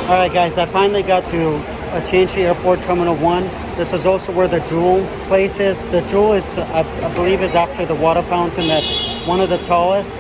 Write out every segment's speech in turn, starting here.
All right, guys, I finally got to Changi Airport Terminal 1. This is also where the Jewel place is. The Jewel is, I believe, is after the water fountain that's one of the tallest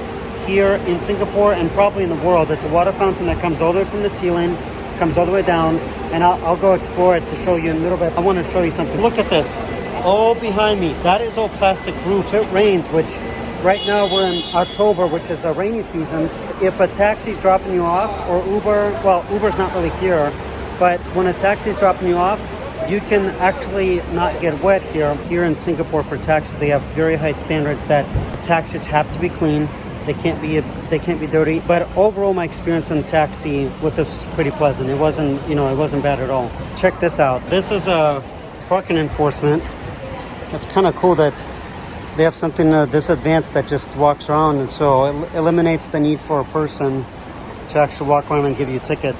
here in Singapore and probably in the world. It's a water fountain that comes all the way from the ceiling, comes all the way down, and I'll go explore it to show you in a little bit. I want to show you something. Look at this. All behind me, that is all plastic roof. It rains, which right now we're in October, which is a rainy season. If a taxi's dropping you off, or Uber, well, Uber's not really here, but when a taxi's dropping you off, you can actually not get wet here. Here in Singapore for taxis, they have very high standards that taxis have to be clean. They can't be dirty. But overall, my experience on taxi with this was pretty pleasant. It wasn't bad at all. Check this out. This is a parking enforcement. It's kind of cool that they have something this advanced that just walks around, and so it eliminates the need for a person to actually walk around and give you a ticket.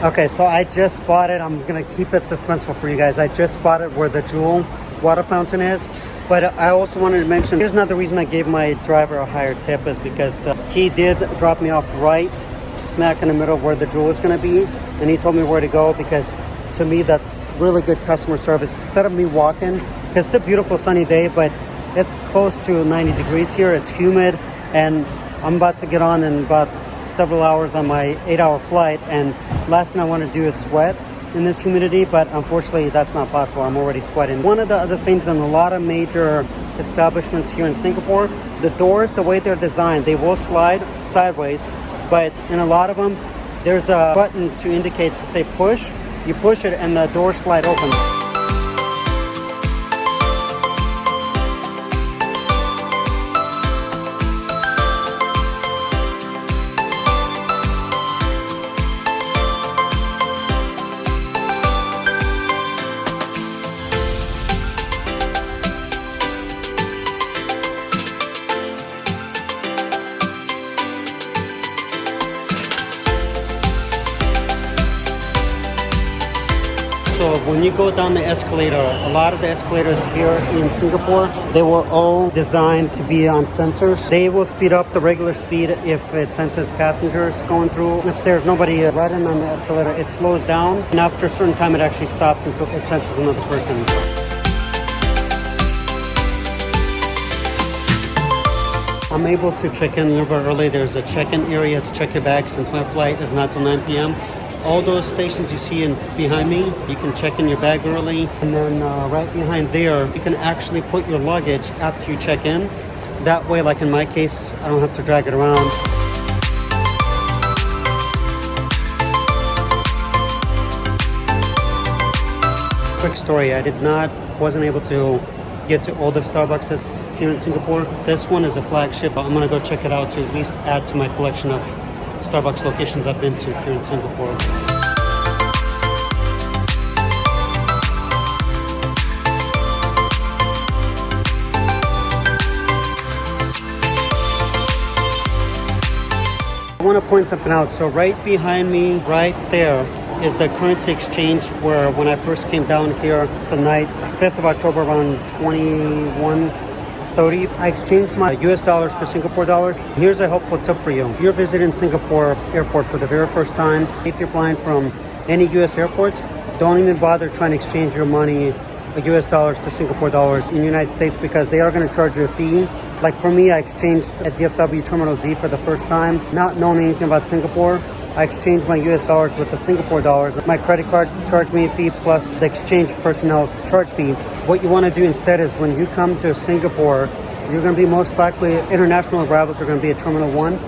Okay, so I just spotted, I'm gonna keep it suspenseful for you guys. I just spotted where the Jewel water fountain is, but I also wanted to mention, here's another reason I gave my driver a higher tip, is because he did drop me off right smack in the middle of where the Jewel is gonna be, and he told me where to go, because to me, that's really good customer service. Instead of me walking, because it's a beautiful sunny day, but it's close to 90 degrees here. It's humid, and I'm about to get on in about several hours on my 8-hour flight, and last thing I want to do is sweat in this humidity, but unfortunately that's not possible. I'm already sweating. One of the other things in a lot of major establishments here in Singapore, the doors, the way they're designed, they will slide sideways, but in a lot of them, there's a button to indicate to say push. You push it and the door slide opens. So when you go down the escalator, a lot of the escalators here in Singapore, they were all designed to be on sensors. They will speed up the regular speed if it senses passengers going through. If there's nobody riding on the escalator, it slows down. And after a certain time, it actually stops until it senses another person. I'm able to check in a little bit early. There's a check-in area to check your bag since my flight is not till 9 p.m. All those stations you see behind me, you can check in your bag early. And then right behind there, you can actually put your luggage after you check in. That way, like in my case, I don't have to drag it around. Quick story, wasn't able to get to all the Starbucks here in Singapore. This one is a flagship. I'm gonna go check it out to at least add to my collection of Starbucks locations I've been to here in Singapore. I want to point something out. So right behind me, right there, is the currency exchange where when I first came down here the night, 5th of October around 21:30, I exchanged my US dollars to Singapore dollars. Here's a helpful tip for you. If you're visiting Singapore airport for the very first time, if you're flying from any US airports, don't even bother trying to exchange your money, US dollars to Singapore dollars in the United States, because they are going to charge you a fee. Like for me, I exchanged at DFW Terminal D for the first time, not knowing anything about Singapore. I exchanged my US dollars with the Singapore dollars. My credit card charged me a fee plus the exchange personnel charge fee. What you want to do instead is when you come to Singapore, you're going to be most likely, international arrivals are going to be at Terminal 1,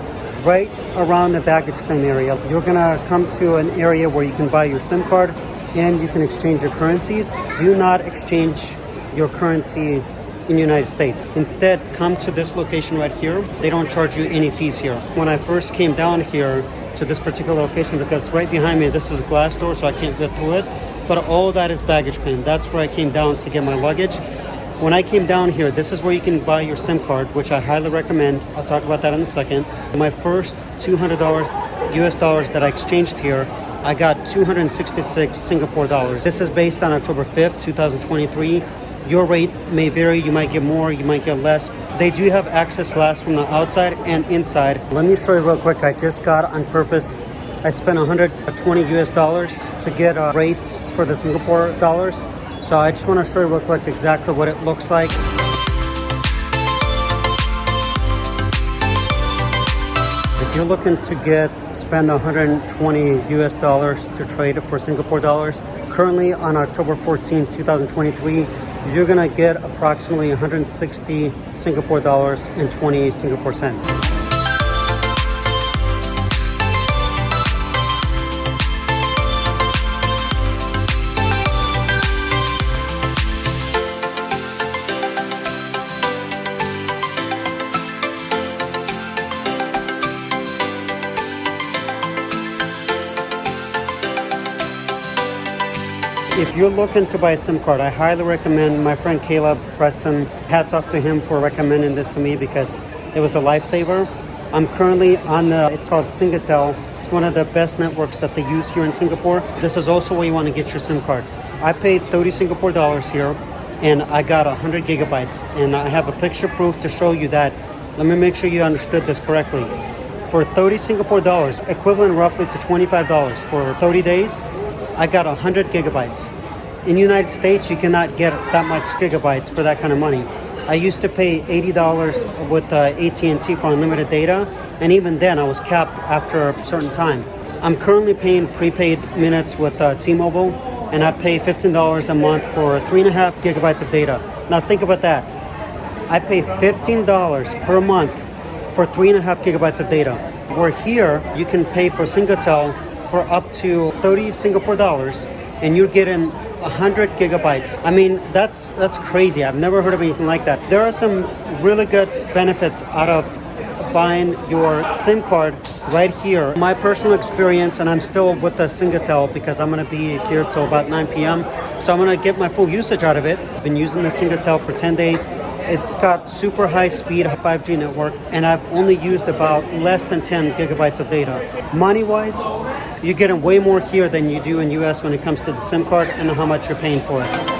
right around the baggage claim area. You're going to come to an area where you can buy your SIM card and you can exchange your currencies. Do not exchange your currency in the United States. Instead, come to this location right here. They don't charge you any fees here. When I first came down here to this particular location, because right behind me, this is a glass door, so I can't get through it, but all that is baggage claim. That's where I came down to get my luggage. When I came down here, this is where you can buy your SIM card, which I highly recommend. I'll talk about that in a second. My first $200 US dollars that I exchanged here, I got 266 Singapore dollars. This is based on October 5th, 2023. Your rate may vary. You might get more, you might get less. They do have access flash from the outside and inside. Let me show you real quick. I just got on purpose. I spent 120 US dollars to get rates for the Singapore dollars. So I just want to show you real quick exactly what it looks like. If you're looking to spend 120 US dollars to trade for Singapore dollars, currently on October 14, 2023, you're gonna get approximately 160 Singapore dollars and 20 Singapore cents. If you're looking to buy a SIM card, I highly recommend my friend Caleb Preston. Hats off to him for recommending this to me because it was a lifesaver. I'm currently on it's called Singatel. It's one of the best networks that they use here in Singapore. This is also where you want to get your SIM card. I paid 30 Singapore dollars here and I got 100 gigabytes. And I have a picture proof to show you that. Let me make sure you understood this correctly. For 30 Singapore dollars, equivalent roughly to $25 for 30 days, I got 100 gigabytes. In the United States, you cannot get that much gigabytes for that kind of money. I used to pay $80 with AT&T for unlimited data, and even then I was capped after a certain time. I'm currently paying prepaid minutes with T-Mobile, and I pay $15 a month for 3.5 gigabytes of data. Now think about that. I pay $15 per month for 3.5 gigabytes of data. Where here, you can pay for Singatel for up to 30 Singapore dollars and you're getting 100 gigabytes. I mean, that's crazy. I've never heard of anything like that. There are some really good benefits out of buying your SIM card right here. My personal experience, and I'm still with the Singatel because I'm going to be here till about 9 p.m. So I'm going to get my full usage out of it. I've been using the Singatel for 10 days. It's got super high speed 5G network, and I've only used about less than 10 gigabytes of data. Money-wise, you're getting way more here than you do in US when it comes to the SIM card and how much you're paying for it.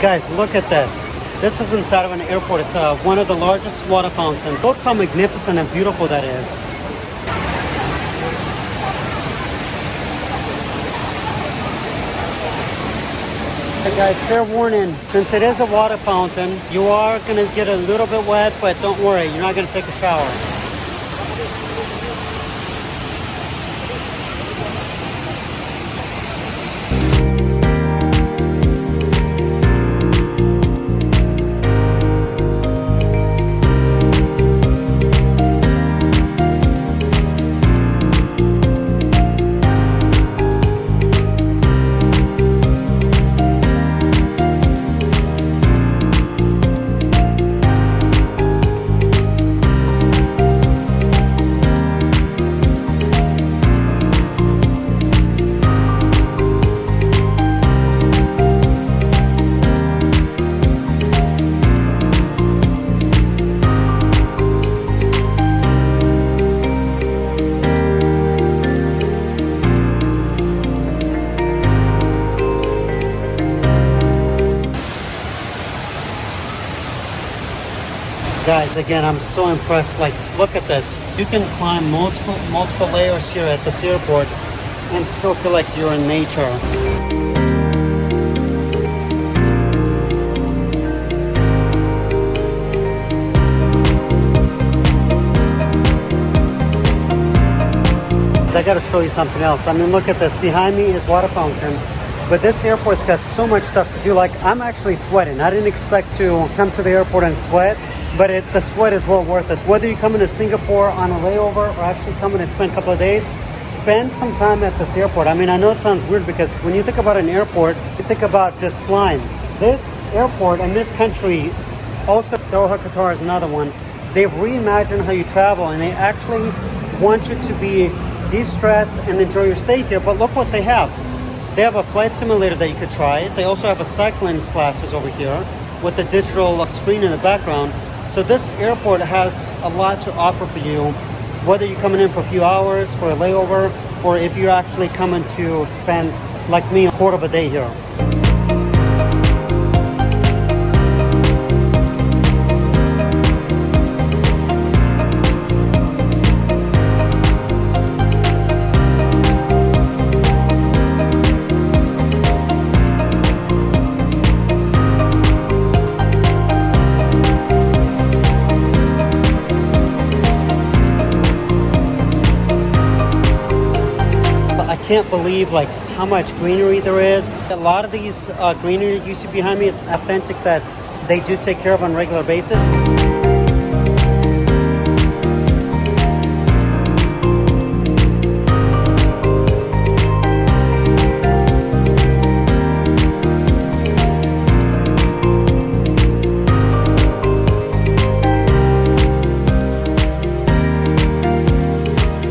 Guys, look at this. This is inside of an airport. It's one of the largest water fountains. Look how magnificent and beautiful that is. Hey guys, fair warning. Since it is a water fountain, you are going to get a little bit wet, but don't worry, you're not going to take a shower. Guys, again, I'm so impressed. Like, look at this. You can climb multiple layers here at this airport and still feel like you're in nature. is I got to show you something else. I mean, look at this. Behind me is water fountain. But this airport's got so much stuff to do. Like, I'm actually sweating. I didn't expect to come to the airport and sweat, but the sweat is well worth it. Whether you're coming to Singapore on a layover or actually coming to spend a couple of days, spend some time at this airport. I mean, I know it sounds weird because when you think about an airport, you think about just flying. This airport and this country, also Doha, Qatar is another one, they've reimagined how you travel, and they actually want you to be de-stressed and enjoy your stay here. But look what they have. They have a flight simulator that you could try. They also have a cycling classes over here with the digital screen in the background. So this airport has a lot to offer for you, whether you're coming in for a few hours for a layover, or if you're actually coming to spend, like me, a quarter of a day here. I can't believe like how much greenery there is. A lot of these greenery you see behind me is authentic that they do take care of on a regular basis.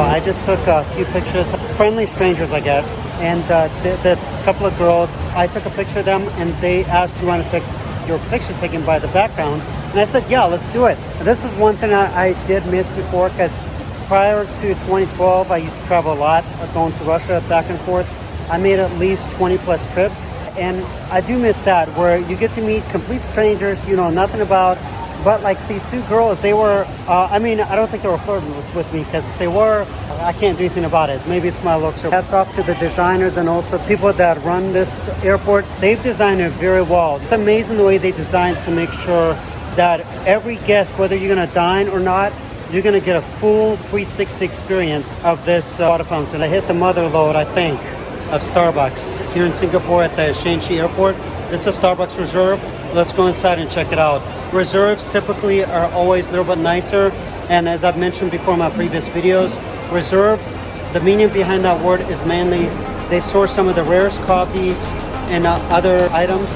I just took a few pictures, friendly strangers, I guess, and the couple of girls, I took a picture of them, and they asked, do you want to take your picture taken by the background? And I said, yeah, let's do it. This is one thing I did miss before, because prior to 2012, I used to travel a lot, going to Russia back and forth. I made at least 20 plus trips, and I do miss that, where you get to meet complete strangers you know nothing about. But like these two girls, they were, I mean, I don't think they were flirting with me, because if they were, I can't do anything about it. Maybe it's my looks. Hats off to the designers and also people that run this airport. They've designed it very well. It's amazing the way they designed to make sure that every guest, whether you're going to dine or not, you're going to get a full 360 experience of this water fountain. I hit the mother lode, I think, of Starbucks here in Singapore at the Shanxi airport. This is a Starbucks Reserve. Let's go inside and check it out. Reserves typically are always a little bit nicer, and as I've mentioned before in my previous videos, Reserve, the meaning behind that word is mainly they source some of the rarest coffees and other items